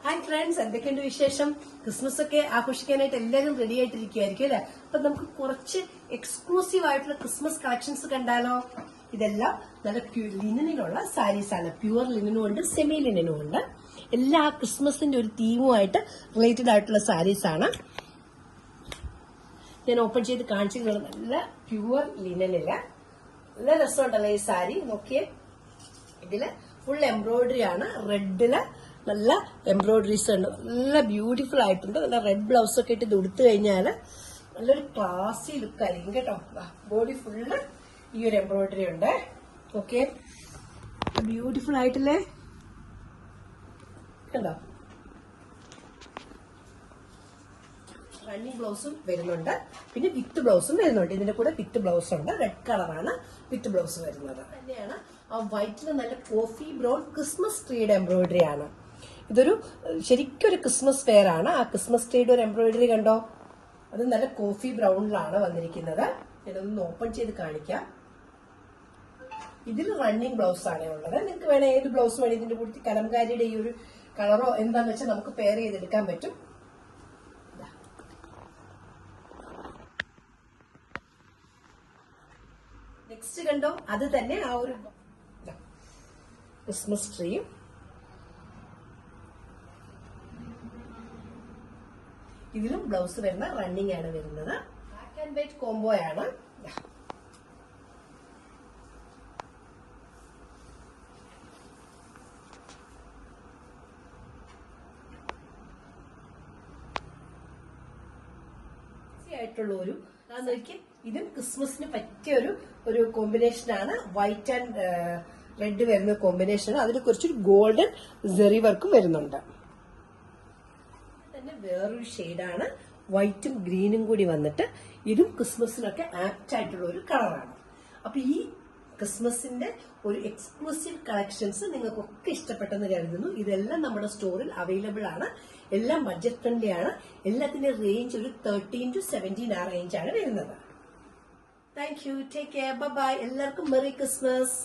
Hi friends, എന്തൊക്കെയുണ്ട് വിശേഷം? Christmas ഒക്കെ ആഘോഷിക്കാനായിട്ട് എല്ലാവരും റെഡി ആയിട്ടിരിക്കുമായിരിക്കും അല്ലെ? അപ്പൊ നമുക്ക് കുറച്ച് എക്സ്ക്ലൂസീവ് ആയിട്ടുള്ള ക്രിസ്മസ് കളക്ഷൻസ് കണ്ടാലോ? ഇതെല്ലാം നല്ല ലിനനിലുള്ള സാരീസ് ആണ്. പ്യുവർ ലിനനും ഉണ്ട്, സെമി ലിനനും ഉണ്ട്. എല്ലാ ക്രിസ്മസിന്റെ ഒരു തീമുമായിട്ട് റിലേറ്റഡ് ആയിട്ടുള്ള സാരീസ് ആണ്. ഞാൻ ഓപ്പൺ ചെയ്ത് കാണിച്ചിട്ടുള്ളത് നല്ല പ്യുവർ ലിനനില് നല്ല രസമുണ്ടല്ലോ ഈ സാരി. നോക്കിയേ, ഇതില് ഫുൾ എംബ്രോയിഡറി ആണ്. റെഡില് നല്ല എംബ്രോയിഡറീസ് ഉണ്ട്, നല്ല ബ്യൂട്ടിഫുൾ ആയിട്ടുണ്ട്. നല്ല റെഡ് ബ്ലൗസ് ഒക്കെ ഇട്ട് ഇത് ഉടുത്തു കഴിഞ്ഞാൽ നല്ലൊരു ക്ലാസി ലുക്ക് ആയിരിക്കും കേട്ടോ. ബോഡി ഫുള്ള് ഈ ഒരു എംബ്രോയിഡറി ഉണ്ട്. ഓക്കെ, ബ്യൂട്ടിഫുൾ ആയിട്ടില്ലേ, കണ്ടോ? റണ്ണിങ് ബ്ലൗസും വരുന്നുണ്ട്, പിന്നെ വിത്ത് ബ്ലൗസും വരുന്നുണ്ട്. ഇതിന്റെ കൂടെ വിത്ത് ബ്ലൗസ് ഉണ്ട്. റെഡ് കളറാണ് വിത്ത് ബ്ലൗസ് വരുന്നത്. തന്നെയാണ് ആ വൈറ്റിന് നല്ല കോഫി ബ്രൗൺ ക്രിസ്മസ് ട്രീയുടെ എംബ്രോയിഡറി ആണ്. ഇതൊരു ശരിക്കും ഒരു ക്രിസ്മസ് വെയർ ആണ്. ആ ക്രിസ്മസ് ട്രീയുടെ ഒരു എംബ്രോയിഡറി കണ്ടോ? അത് നല്ല കോഫി ബ്രൗണിലാണ് വന്നിരിക്കുന്നത്. ഞാനൊന്ന് ഓപ്പൺ ചെയ്ത് കാണിക്കാം. ഇതിൽ റണ്ണിങ് ബ്ലൗസ് ആണ് ഉള്ളത്. നിങ്ങൾക്ക് വേണേ ഏത് ബ്ലൗസ് വേണേ ഇതിന്റെ കൂടി കലംകാരിയുടെ ഈ ഒരു കളറോ എന്താന്ന് വെച്ചാൽ നമുക്ക് പെയർ ചെയ്തെടുക്കാൻ പറ്റും. നെക്സ്റ്റ് കണ്ടോ, അത് തന്നെ ആ ഒരു ക്രിസ്മസ് ട്രീയും ഇതിലും ബ്ലൗസ് വരുന്ന റണ്ണിങ് ആണ് വരുന്നത്. ബ്ലാക്ക് ആൻഡ് വൈറ്റ് കോംബോ ആണ്. ആയിട്ടുള്ള ഒരു നോക്കി, ഇതും ക്രിസ്മസിന് പറ്റിയ ഒരു കോമ്പിനേഷൻ ആണ്. വൈറ്റ് ആൻഡ് റെഡ് വരുന്ന കോമ്പിനേഷൻ. അതിൽ കുറച്ചൊരു ഗോൾഡൻ ജെറി വർക്കും വരുന്നുണ്ട്. തന്നെ വേറൊരു ഷെയ്ഡാണ്, വൈറ്റും ഗ്രീനും കൂടി വന്നിട്ട് ഇതും ക്രിസ്മസിനൊക്കെ ആപ്റ്റ് ആയിട്ടുള്ള ഒരു കളറാണ്. അപ്പൊ ഈ ക്രിസ്മസിന്റെ ഒരു എക്സ്ക്ലൂസീവ് കളക്ഷൻസ് നിങ്ങൾക്കൊക്കെ ഇഷ്ടപ്പെട്ടെന്ന് കരുതുന്നു. ഇതെല്ലാം നമ്മുടെ സ്റ്റോറിൽ അവൈലബിൾ ആണ്. എല്ലാം ബഡ്ജറ്റ് ഫ്രണ്ട്ലി ആണ്. എല്ലാത്തിന്റെ റേഞ്ച് ഒരു 13 to 17 ആ റേഞ്ച് ആണ് വരുന്നത്. Thank you, take care, bye bye. എല്ലാവർക്കും മെറി ക്രിസ്മസ്.